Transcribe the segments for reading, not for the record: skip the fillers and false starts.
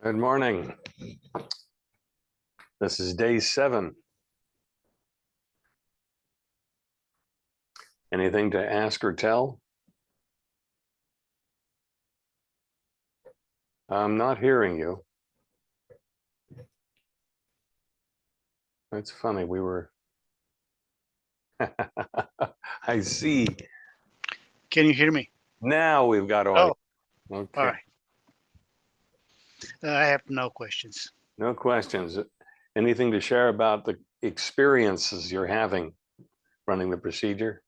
Good morning. This is day 7. Anything to ask or tell? I'm not hearing you. That's funny. We were. I see. Can you hear me? Now we've got audio. Okay. All right. I have no questions. No questions. Anything to share about the experiences you're having running the procedure?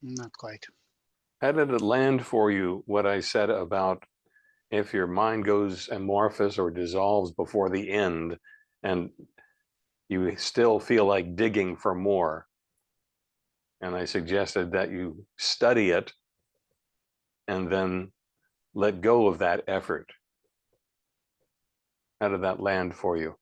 Not quite. How did it land for you, what I said about if your mind goes amorphous or dissolves before the end and you still feel like digging for more? And I suggested that you study it and then let go of that effort. How did that land for you?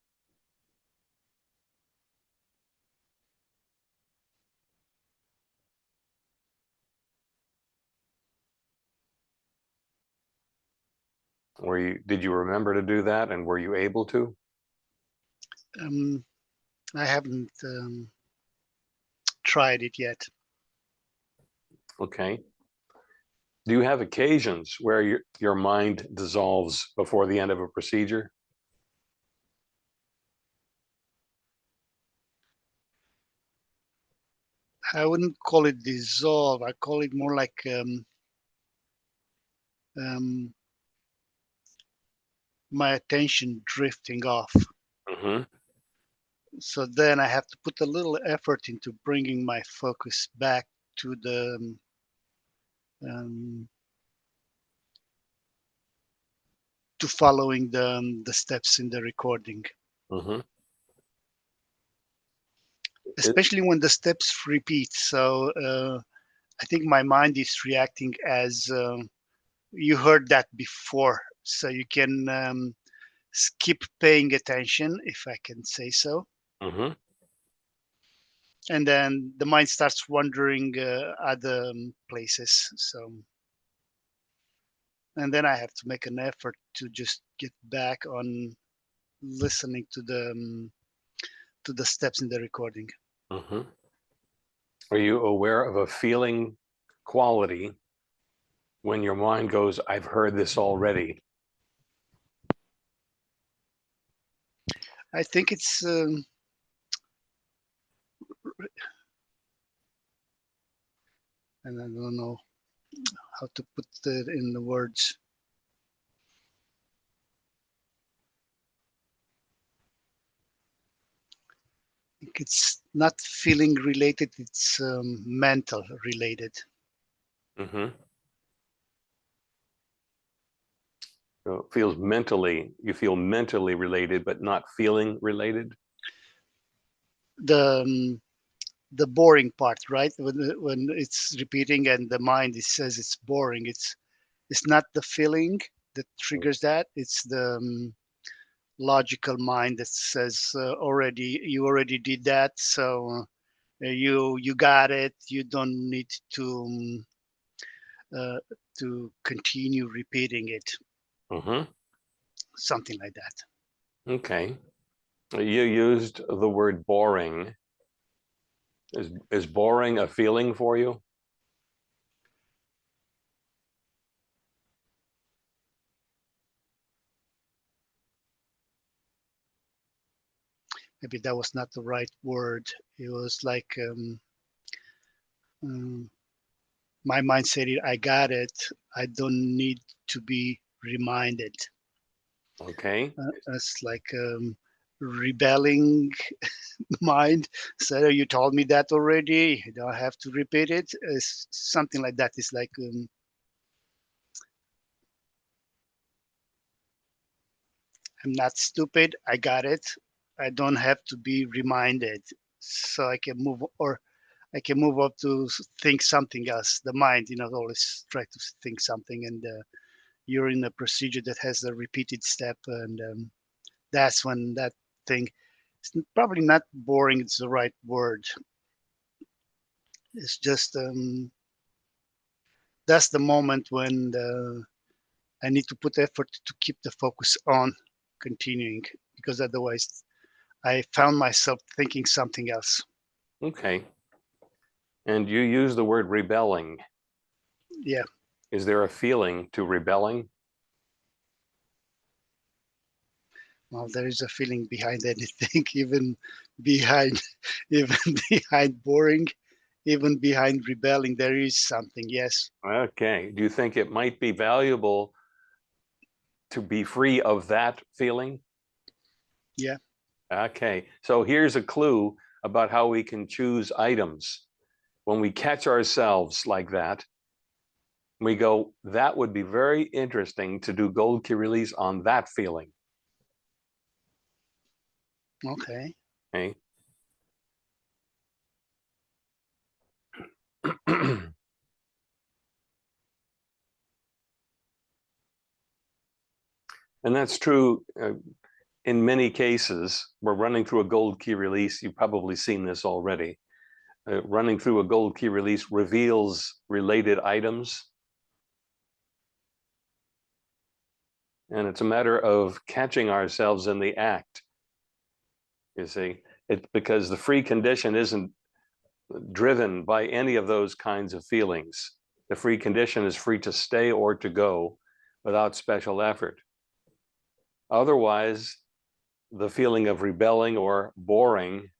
Did you remember to do that, and were you able to? I haven't tried it yet. Okay. Do you have occasions where your mind dissolves before the end of a procedure? I wouldn't call it dissolve. I call it more like my attention drifting off. Mm-hmm. So then I have to put a little effort into bringing my focus back to the to following the steps in the recording. Mm-hmm. Especially when the steps repeat. So I think my mind is reacting as you heard that before. So you can skip paying attention, if I can say so. Mm-hmm. And then the mind starts wandering other places. So, and then I have to make an effort to just get back on listening to the steps in the recording. Mm-hmm. Are you aware of a feeling quality when your mind goes, I've heard this already? I think it's and I don't know how to put it in the words. It's not feeling related, it's mental related. Mm-hmm. So it feels you feel mentally related, but not feeling related? The boring part, right? When it's repeating and the mind says it's boring, it's not the feeling that triggers that, it's the logical mind that says you already did that, so you got it, you don't need uh, to continue repeating it. Mm-hmm. Something like that. Okay. You used the word boring. Is boring a feeling for you? Maybe that was not the right word. It was like um, my mind said it, I got it, I don't need to be reminded. Okay. It's like rebelling mind said, oh, you told me that already, you don't have to repeat it. It's something like that. It's like I'm not stupid, I got it, I don't have to be reminded, so I can move, or I can move up to think something else. The mind, always try to think something, and you're in a procedure that has a repeated step, and that's when that thing, it's probably not boring, it's the right word. It's just that's the moment when I need to put effort to keep the focus on continuing, because otherwise I found myself thinking something else. Okay. And you use the word rebelling. Yeah. Is there a feeling to rebelling? Well, there is a feeling behind anything, even behind, even behind boring, even behind rebelling. There is something. Yes. Okay. Do you think it might be valuable to be free of that feeling? Yeah. Okay. So here's a clue about how we can choose items. When we catch ourselves like that, we go, that would be very interesting to do gold key release on that feeling. Okay. Okay. And that's true in many cases. We're running through a gold key release. You've probably seen this already. Running through a gold key release reveals related items. And it's a matter of catching ourselves in the act. You see, it's because the free condition isn't driven by any of those kinds of feelings. The free condition is free to stay or to go without special effort. Otherwise, the feeling of rebelling or boring,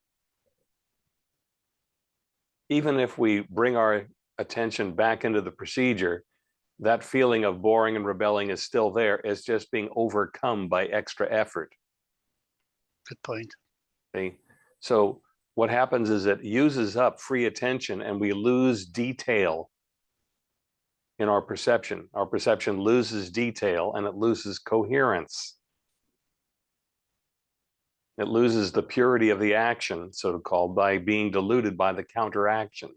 even if we bring our attention back into the procedure, that feeling of boring and rebelling is still there. It's just being overcome by extra effort. Good point. Okay? So what happens is it uses up free attention and we lose detail in our perception. Our perception loses detail and it loses coherence. It loses the purity of the action, so called, by being diluted by the counteraction.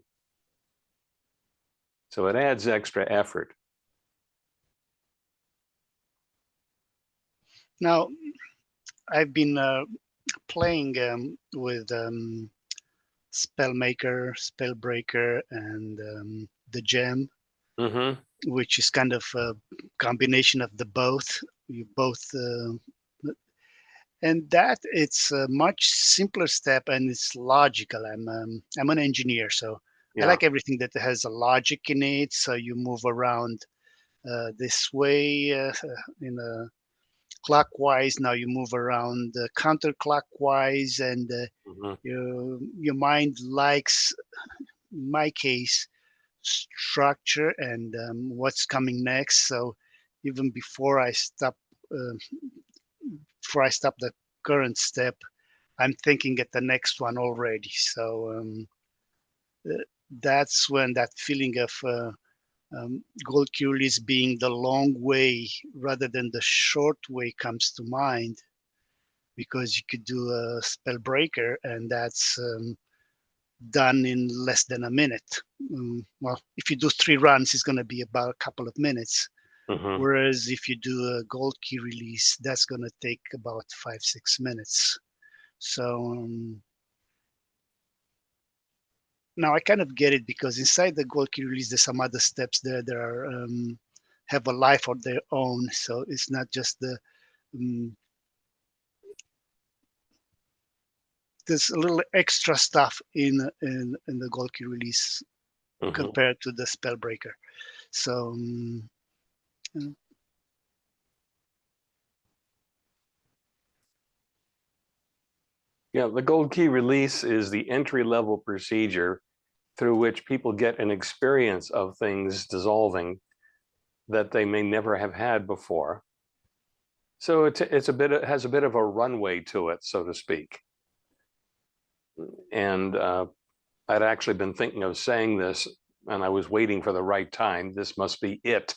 So it adds extra effort. Now, I've been playing with Spellmaker, Spellbreaker, and the Gem, Mm-hmm. which is kind of a combination of the both. You both, and that it's a much simpler step and it's logical. I'm an engineer, so I Yeah. like everything that has a logic in it. So you move around this way in a clockwise. Now you move around counterclockwise, and Mm-hmm. your mind likes, in my case, structure and what's coming next. So even uh, before I stop the current step, I'm thinking at the next one already. So uh, that's when that feeling of gold key release being the long way rather than the short way comes to mind, because you could do a spell breaker and that's done in less than a minute. Well, if you do 3 runs, it's going to be about a couple of minutes. Mm-hmm. Whereas if you do a gold key release, that's going to take about 5-6 minutes. So now I kind of get it, because inside the gold key release, there's some other steps there that are have a life of their own. So it's not just the um, there's a little extra stuff in the gold key release Mm-hmm. compared to the spell breaker. So Yeah, the gold key release is the entry level procedure through which people get an experience of things dissolving that they may never have had before. So it has a bit of a runway to it, so to speak. And I'd actually been thinking of saying this, and I was waiting for the right time. This must be it.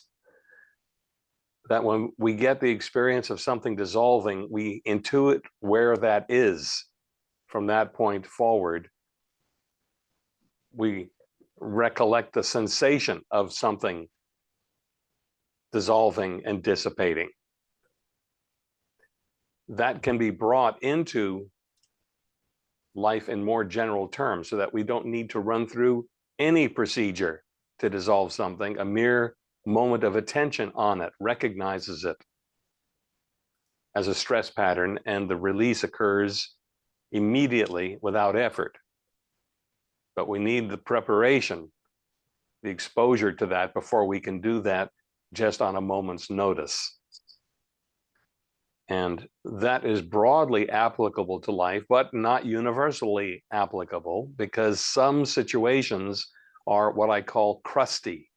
That when we get the experience of something dissolving, we intuit where that is. From that point forward, we recollect the sensation of something dissolving and dissipating. That can be brought into life in more general terms so that we don't need to run through any procedure to dissolve something, a mere moment of attention on it recognizes it as a stress pattern, and the release occurs immediately without effort. But we need the preparation, the exposure to that before we can do that just on a moment's notice. And that is broadly applicable to life, but not universally applicable, because some situations are what I call crusty.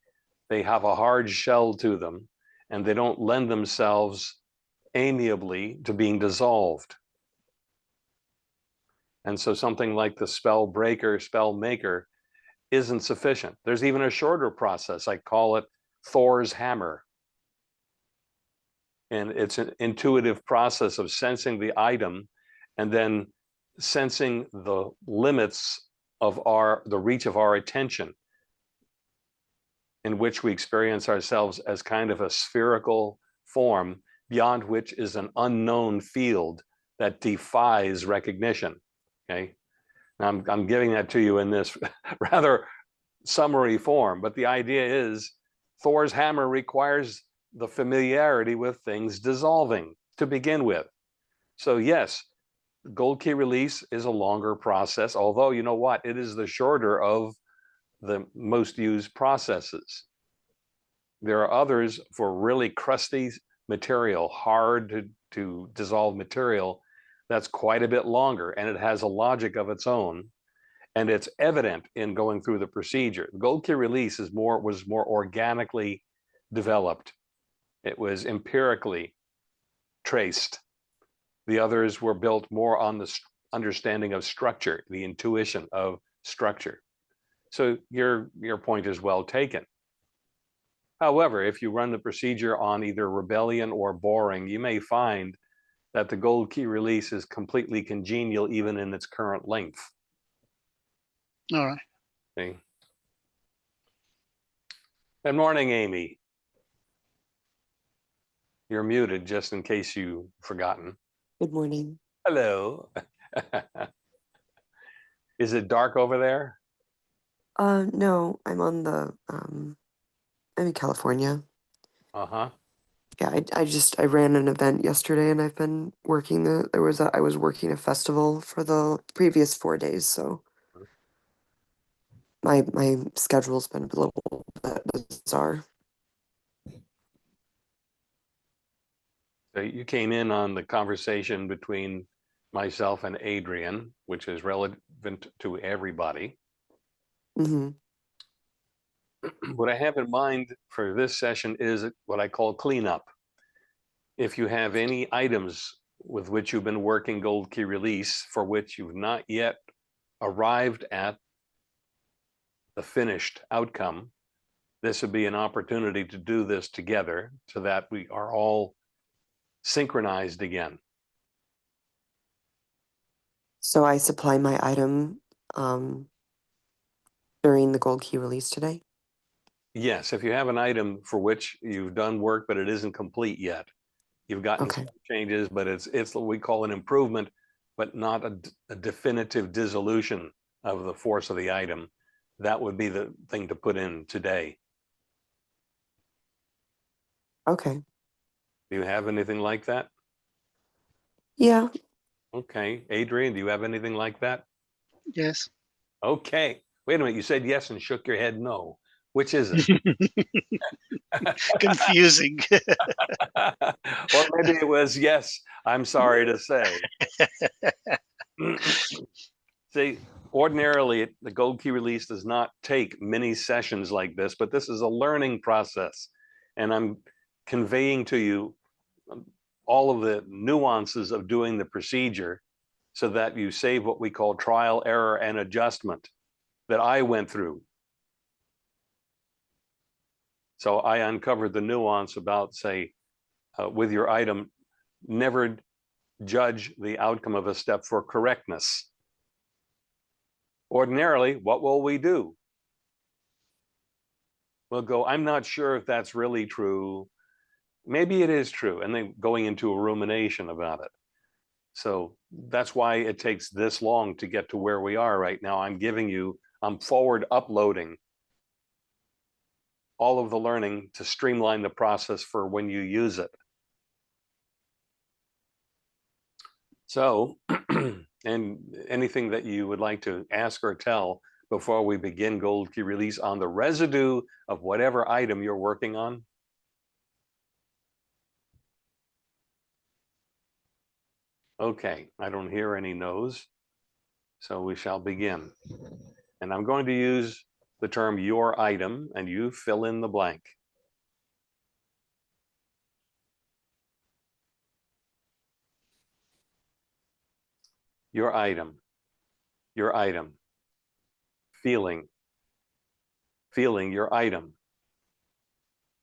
They have a hard shell to them, and they don't lend themselves amiably to being dissolved. And so something like the spell breaker, spell maker isn't sufficient. There's even a shorter process. I call it Thor's hammer. And it's an intuitive process of sensing the item and then sensing the limits of the reach of our attention, in which we experience ourselves as kind of a spherical form beyond which is an unknown field that defies recognition. Okay, now I'm giving that to you in this rather summary form, but the idea is Thor's hammer requires the familiarity with things dissolving to begin with. So yes, gold key release is a longer process, although you know what, it is the shorter of the most used processes. There are others for really crusty material, hard to dissolve material, that's quite a bit longer, and it has a logic of its own, and it's evident in going through the procedure. The gold key release was more organically developed. It was empirically traced. The others were built more on the understanding of structure, the intuition of structure. So your point is well taken. However, if you run the procedure on either rebellion or boring, you may find that the gold key release is completely congenial even in its current length. All right. Okay. Good morning, Amy. You're muted just in case you've forgotten. Good morning. Hello. Is it dark over there? No, I'm on the I'm in California. Uh-huh. Yeah, I ran an event yesterday and I've been working I was working a festival for the previous 4 days, so my schedule's been a little bit bizarre. So you came in on the conversation between myself and Adrian, which is relevant to everybody. Mm-hmm. What I have in mind for this session is what I call cleanup. If you have any items with which you've been working gold key release for which you've not yet arrived at the finished outcome, this would be an opportunity to do this together so that we are all synchronized again. So I supply my item during the gold key release today? Yes, if you have an item for which you've done work but it isn't complete yet, you've gotten Okay. some changes, but it's what we call an improvement, but not a definitive dissolution of the force of the item. That would be the thing to put in today. Okay. Do you have anything like that? Yeah. Okay. Adrian, do you have anything like that? Yes. Okay. Wait a minute. You said yes and shook your head no. Which is it? Confusing. Or maybe it was yes, I'm sorry to say. See, ordinarily, the gold key release does not take many sessions like this, but this is a learning process. And I'm conveying to you all of the nuances of doing the procedure so that you save what we call trial, error, and adjustment that I went through. So I uncovered the nuance about, say, with your item, never judge the outcome of a step for correctness. Ordinarily, what will we do? We'll go, I'm not sure if that's really true. Maybe it is true. And then going into a rumination about it. So that's why it takes this long to get to where we are right now. I'm giving you I'm forward uploading all of the learning to streamline the process for when you use it. So, and anything that you would like to ask or tell before we begin Gold Key Release on the residue of whatever item you're working on? Okay, I don't hear any no's, so we shall begin. And I'm going to use the term your item, and you fill in the blank. Your item, your item. Feeling, feeling your item,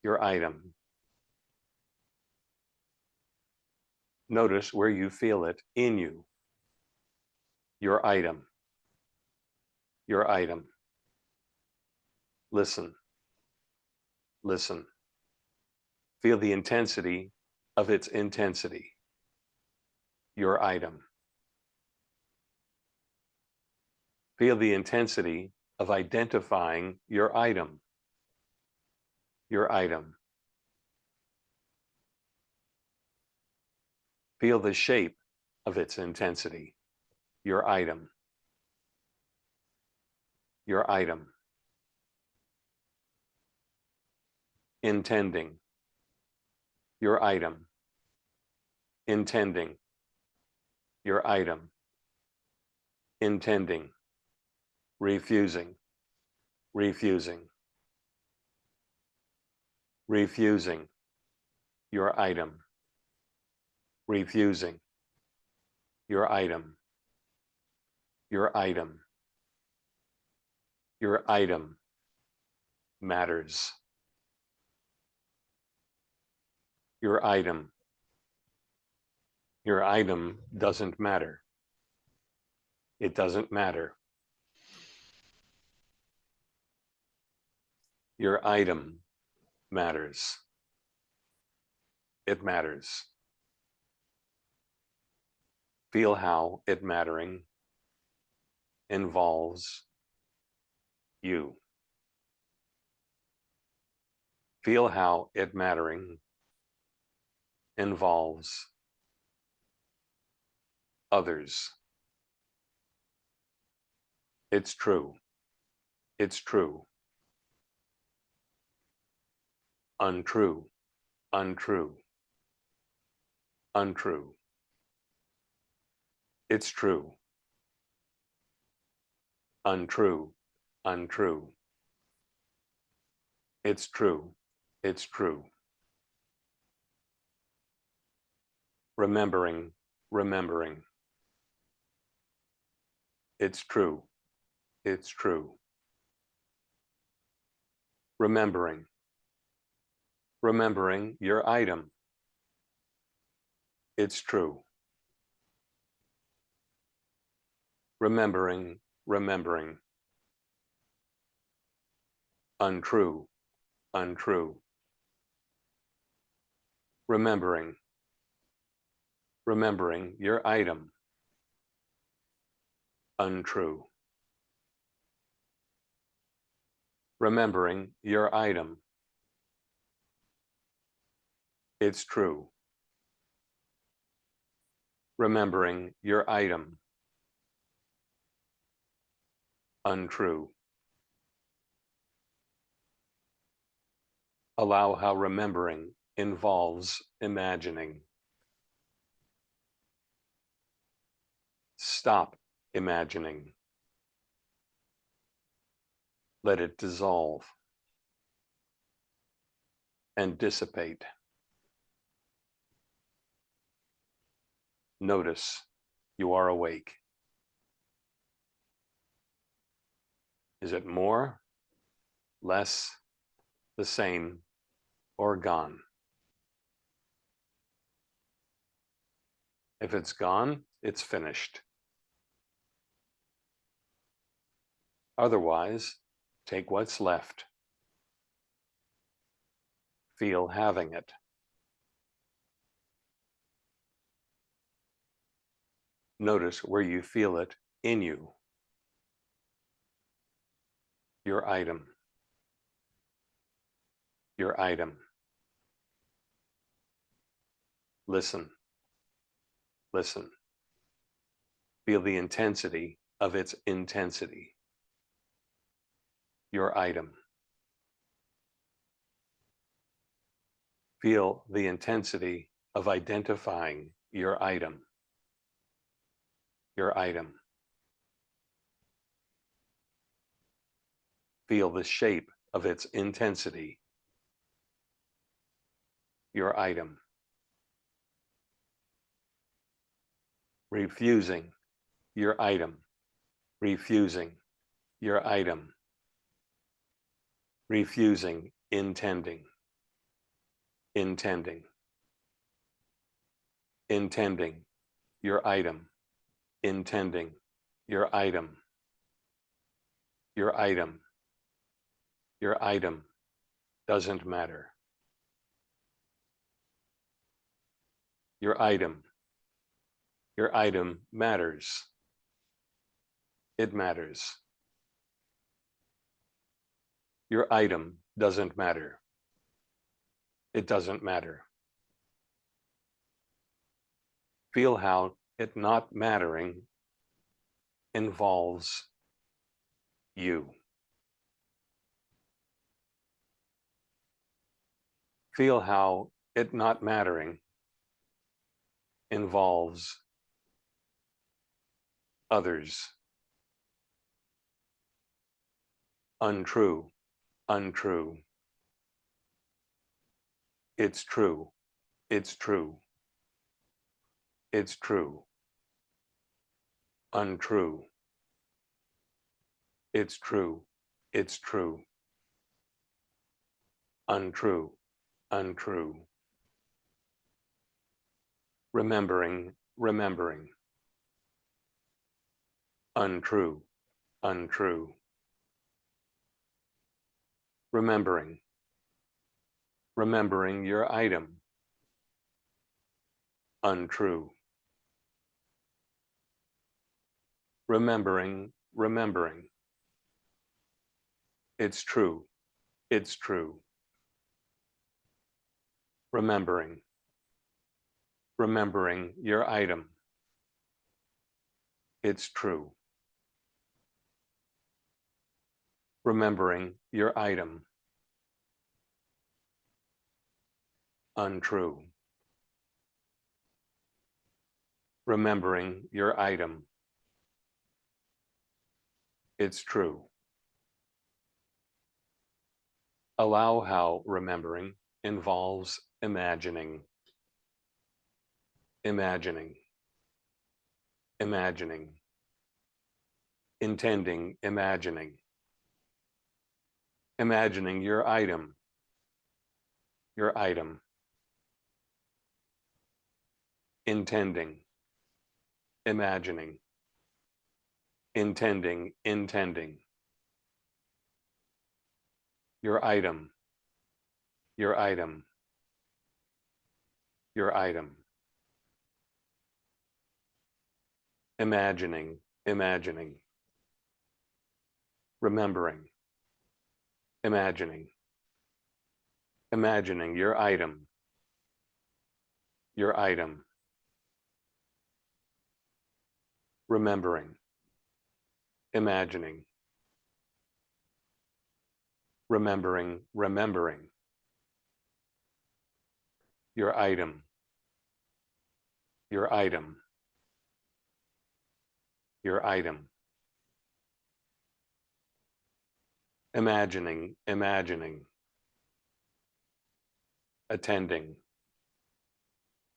your item. Notice where you feel it in you. Your item, your item. Listen, listen. Feel the intensity of its intensity. Your item. Feel the intensity of identifying your item. Your item. Feel the shape of its intensity. Your item. Your item. Intending. Your item. Intending. Your item. Intending. Refusing. Refusing. Refusing. Your item. Refusing. Your item. Your item. Your item matters. Your item. Your item doesn't matter. It doesn't matter. Your item matters. It matters. Feel how it mattering involves you. Feel how it mattering involves others. It's true. It's true. Untrue. Untrue. Untrue. It's true. Untrue. Untrue. It's true. It's true. Remembering. Remembering. It's true. It's true. Remembering. Remembering your item. It's true. Remembering. Remembering. Untrue. Untrue. Remembering. Remembering your item. Untrue. Remembering your item. It's true. Remembering your item. Untrue. Allow how remembering involves imagining. Stop imagining. Let it dissolve and dissipate. Notice you are awake. Is it more, less, the same, or gone? If it's gone, it's finished. Otherwise, take what's left. Feel having it. Notice where you feel it in you. your item, your item. Listen, listen. Feel the intensity of its intensity. Your item. Feel the intensity of identifying your item. Your item. Feel the shape of its intensity. Your item. Refusing your item. Refusing your item. Refusing intending. Intending. Intending your item. Intending your item. Your item. Your item doesn't matter. Your item. Your item matters. It matters. Your item doesn't matter. It doesn't matter. Feel how it not mattering involves you. Feel how it not mattering involves others. Untrue, untrue. It's true, it's true. It's true. Untrue. It's true, it's true. Untrue, untrue. Remembering, remembering. Untrue, untrue. Remembering, remembering your item. Untrue. Remembering, remembering. It's true, it's true. Remembering, remembering your item. It's true. Remembering your item. Untrue. Remembering your item. It's true. Allow how remembering involves imagining. Imagining. Imagining. Intending, imagining. Imagining your item. Your item. Intending. Imagining. Intending, intending. Your item. Your item. Your item. Imagining, imagining. Remembering. Imagining. Imagining your item. Your item. Remembering. Imagining. Remembering, remembering. Your item. Your item. Your item. Imagining, imagining. Attending.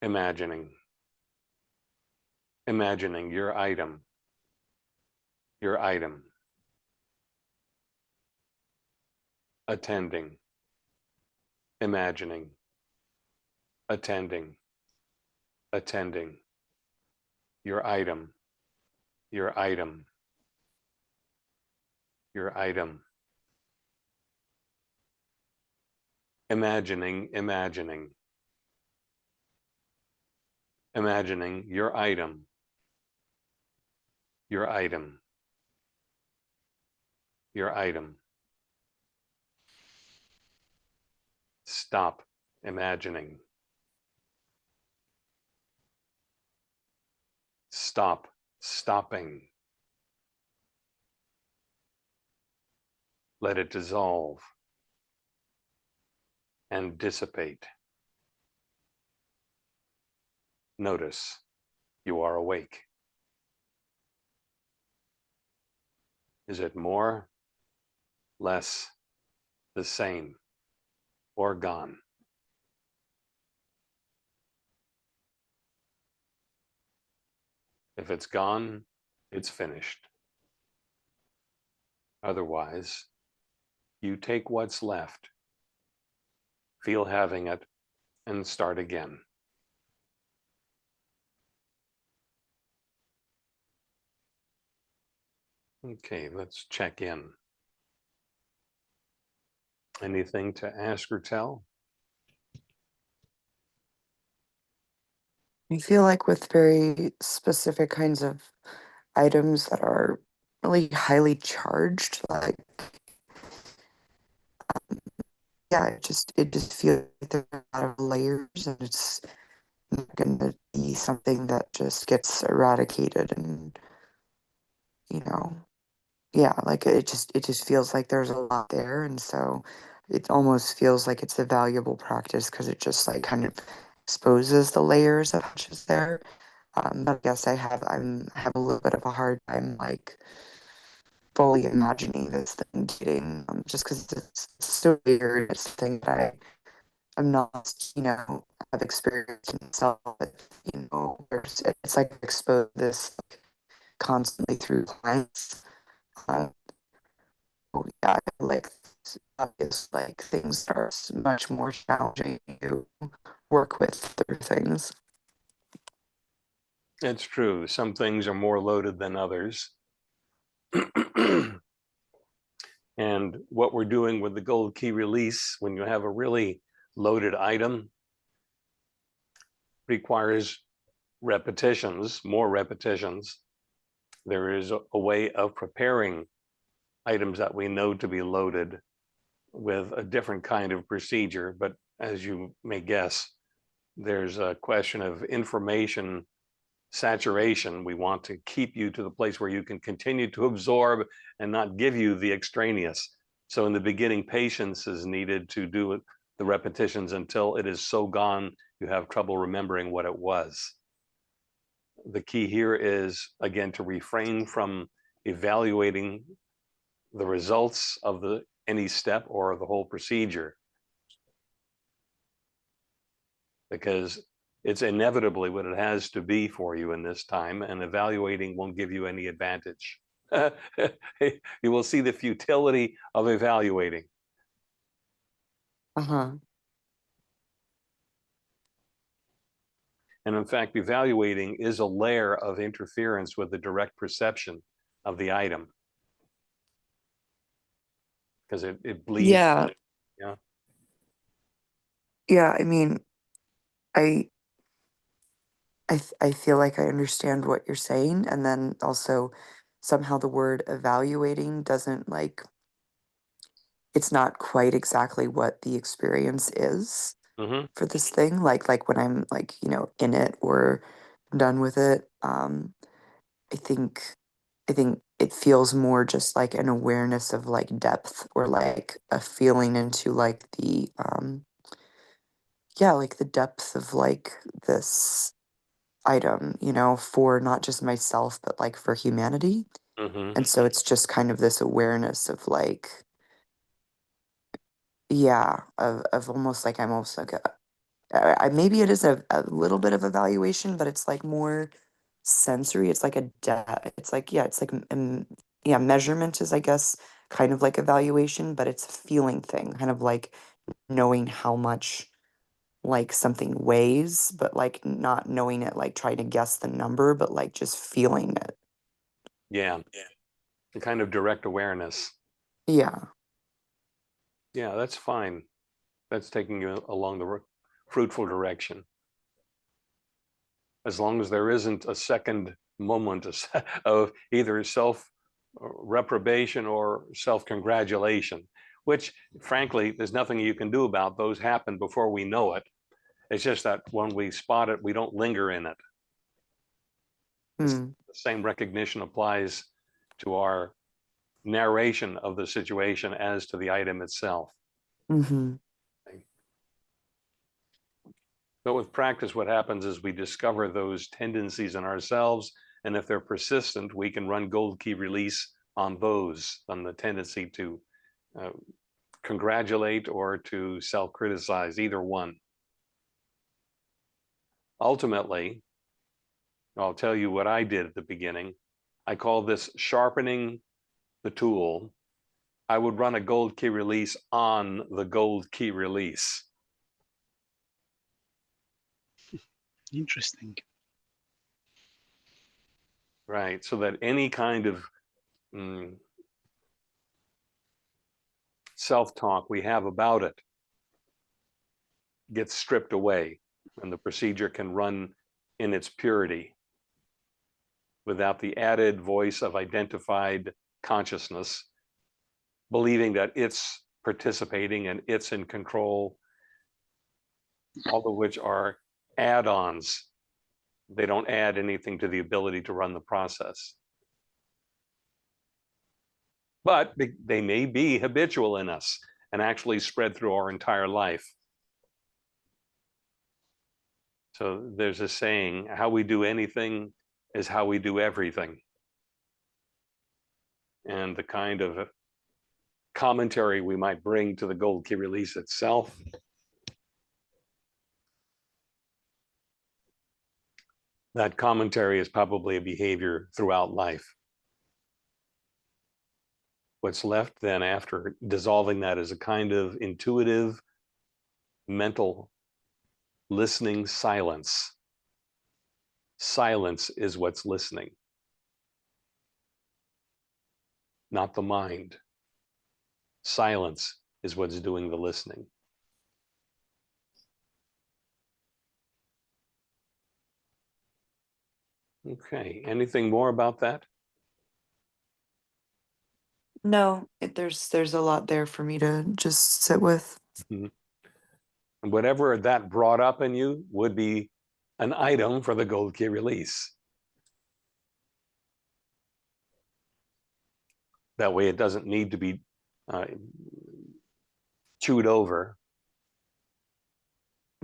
Imagining. Imagining your item. Your item. Attending. Imagining. Attending. Attending. Your item. Your item. Your item. Imagining, imagining. Imagining your item. Your item. Your item. Stop imagining. Stop stopping. Let it dissolve and dissipate. Notice you are awake. Is it more, less, the same, or gone? If it's gone, it's finished. Otherwise, you take what's left, feel having it, and start again. Okay, let's check in. Anything to ask or tell? I feel like with very specific kinds of items that are really highly charged, like yeah, it just feels like there are a lot of layers, and it's not gonna be something that just gets eradicated, and you know, yeah, like it just feels like there's a lot there, and so it almost feels like it's a valuable practice because it just like kind of exposes the layers of just there. But I guess I have a little bit of a hard time like fully imagining this thing getting just because it's so weird. It's something that I'm not, have experienced myself with, where it's like expose this like, constantly through clients. Um, yeah, like obvious like things are much more challenging to work with through things. It's true. Some things are more loaded than others. And what we're doing with the gold key release, when you have a really loaded item, requires repetitions, more repetitions. There is a way of preparing items that we know to be loaded with a different kind of procedure. But as you may guess, there's a question of information saturation. We want to keep you to the place where you can continue to absorb and not give you the extraneous. So in the beginning, patience is needed to do the repetitions until it is so gone you have trouble remembering what it was. The key here is, again, to refrain from evaluating the results of any step or the whole procedure, because it's inevitably what it has to be for you in this time, and evaluating won't give you any advantage. You will see the futility of evaluating. Uh-huh. And in fact, evaluating is a layer of interference with the direct perception of the item, because it bleeds. Yeah. Yeah. Yeah, I mean, I I feel like I understand what you're saying, and then also somehow the word evaluating doesn't like it's not quite exactly what the experience is Mm-hmm. for this thing. Like when I'm like, in it or done with it, I think I think it feels more just like an awareness of like depth or like a feeling into like the yeah, like the depth of like this item, for not just myself, but like for humanity. Mm-hmm. And so it's just kind of this awareness of like, yeah, of almost like I'm almost like maybe it is a little bit of evaluation, but it's like more sensory. It's like it's like, yeah, it's like, yeah, measurement is, I guess, kind of like evaluation, but it's a feeling thing, kind of like knowing how much like something weighs, but like not knowing it, like trying to guess the number, but like just feeling it. Yeah. A kind of direct awareness. Yeah. Yeah, that's fine. That's taking you along the fruitful direction. As long as there isn't a second moment of either self reprobation or self congratulation, which frankly, there's nothing you can do about. Those happen before we know it. It's just that when we spot it, we don't linger in it. Hmm. The same recognition applies to our narration of the situation as to the item itself. Mm-hmm. But with practice, what happens is we discover those tendencies in ourselves, and if they're persistent, we can run gold key release on those, on the tendency to congratulate or to self-criticize, either one. Ultimately, I'll tell you what I did at the beginning. I call this sharpening the tool. I would run a gold key release on the gold key release. Interesting. Right, so that any kind of self-talk we have about it gets stripped away, and the procedure can run in its purity without the added voice of identified consciousness, believing that it's participating and it's in control, all of which are add-ons. They don't add anything to the ability to run the process. But they may be habitual in us and actually spread through our entire life. So there's a saying, how we do anything is how we do everything. And the kind of commentary we might bring to the gold key release itself, that commentary is probably a behavior throughout life. What's left then after dissolving that is a kind of intuitive, mental, listening silence. Silence is what's listening, not the mind. Silence is what's doing the listening. Okay, anything more about that? No, there's a lot there for me to just sit with. Mm-hmm. Whatever that brought up in you would be an item for the gold key release. That way it doesn't need to be chewed over.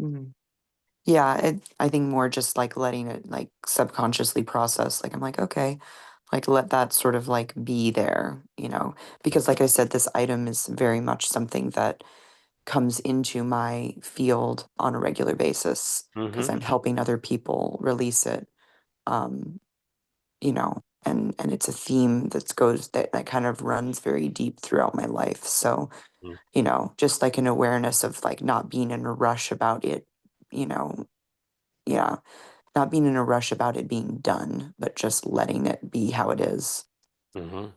Mm. Yeah, I think more just like letting it like subconsciously process. Like I'm like, okay, like let that sort of like be there, because like I said, this item is very much something that comes into my field on a regular basis because Mm-hmm. I'm helping other people release it. Um, and it's a theme that kind of runs very deep throughout my life. So, just like an awareness of like not being in a rush about it, yeah, not being in a rush about it being done, but just letting it be how it is. Mm-hmm.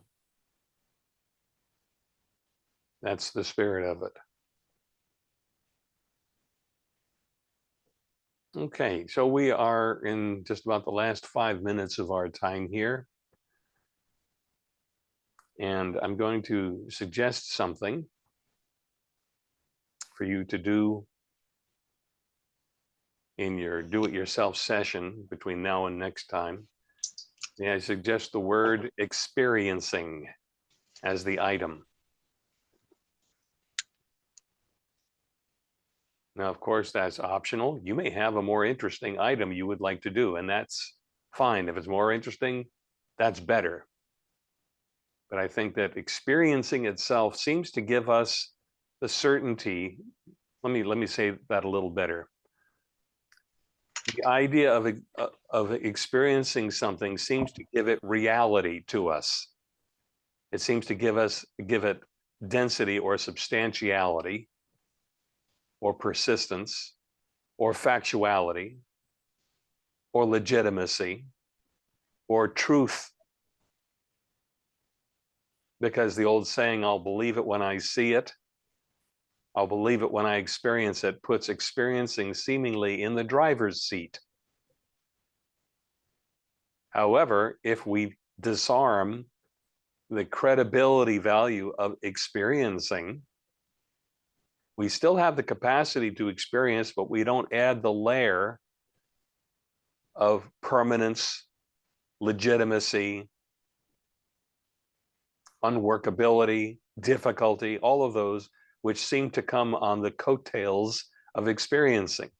That's the spirit of it. Okay, so we are in just about the last 5 minutes of our time here. And I'm going to suggest something for you to do in your do-it-yourself session between now and next time. Yeah, I suggest the word experiencing as the item. Now, of course, that's optional. You may have a more interesting item you would like to do, and that's fine. If it's more interesting, that's better. But I think that experiencing itself seems to give us the certainty. Let me say that a little better. The idea of experiencing something seems to give it reality to us. It seems to give it density or substantiality or persistence or factuality or legitimacy or truth. Because the old saying, I'll believe it when I see it, I'll believe it when I experience it, puts experiencing seemingly in the driver's seat. However, if we disarm the credibility value of experiencing We still have the capacity to experience, but we don't add the layer of permanence, legitimacy, unworkability, difficulty, all of those which seem to come on the coattails of experiencing.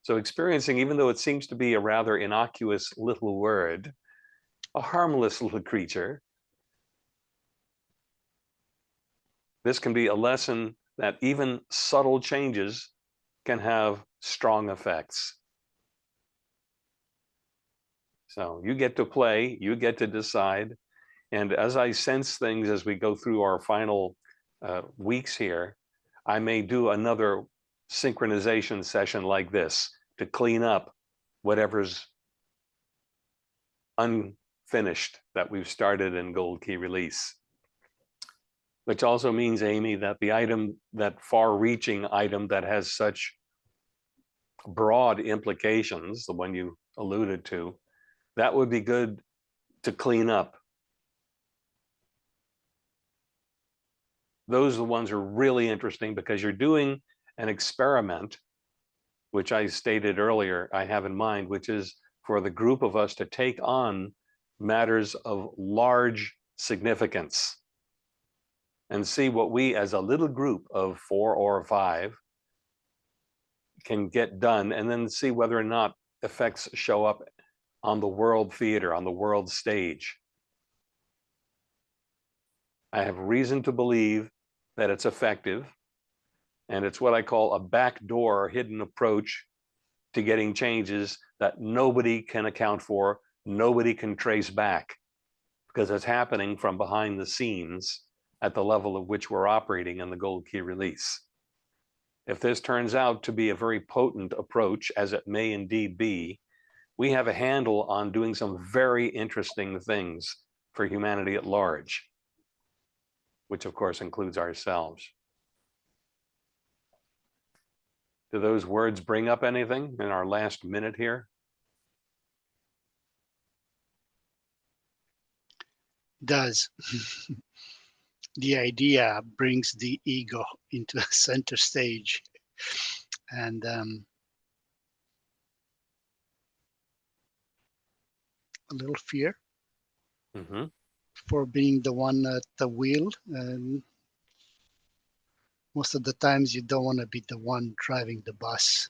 So experiencing, even though it seems to be a rather innocuous little word, a harmless little creature, this can be a lesson that even subtle changes can have strong effects. So you get to play, you get to decide. And as I sense things as we go through our final weeks here, I may do another synchronization session like this to clean up whatever's unfinished that we've started in Gold Key Release. Which also means, Amy, that the item, that far-reaching item that has such broad implications, the one you alluded to, that would be good to clean up. Those are the ones that are really interesting because you're doing an experiment, which I stated earlier, I have in mind, which is for the group of us to take on matters of large significance and see what we as a little group of 4 or 5 can get done, and then see whether or not effects show up on the world theater, on the world stage. I have reason to believe that it's effective, and it's what I call a backdoor hidden approach to getting changes that nobody can account for, nobody can trace back, because it's happening from behind the scenes at the level of which we're operating in the Gold Key Release. If this turns out to be a very potent approach, as it may indeed be, we have a handle on doing some very interesting things for humanity at large, which of course includes ourselves. Do those words bring up anything in our last minute here? Does. The idea brings the ego into center stage, and a little fear for being the one at the wheel. And most of the times you don't want to be the one driving the bus.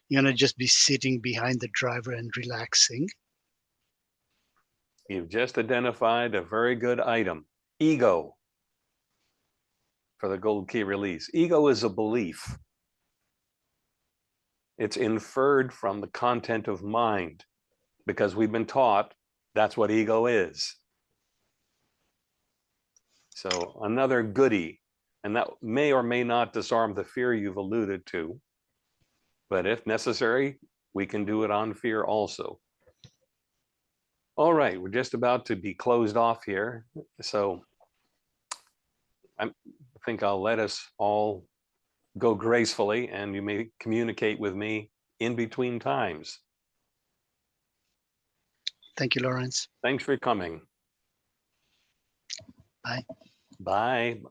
You want to just be sitting behind the driver and relaxing. You've just identified a very good item, ego, for the Gold Key Release. Ego is a belief. It's inferred from the content of mind, because we've been taught that's what ego is. So another goodie, and that may or may not disarm the fear you've alluded to, but if necessary, we can do it on fear also. All right, we're just about to be closed off here. So I think I'll let us all go gracefully, and you may communicate with me in between times. Thank you, Lawrence. Thanks for coming. Bye. Bye.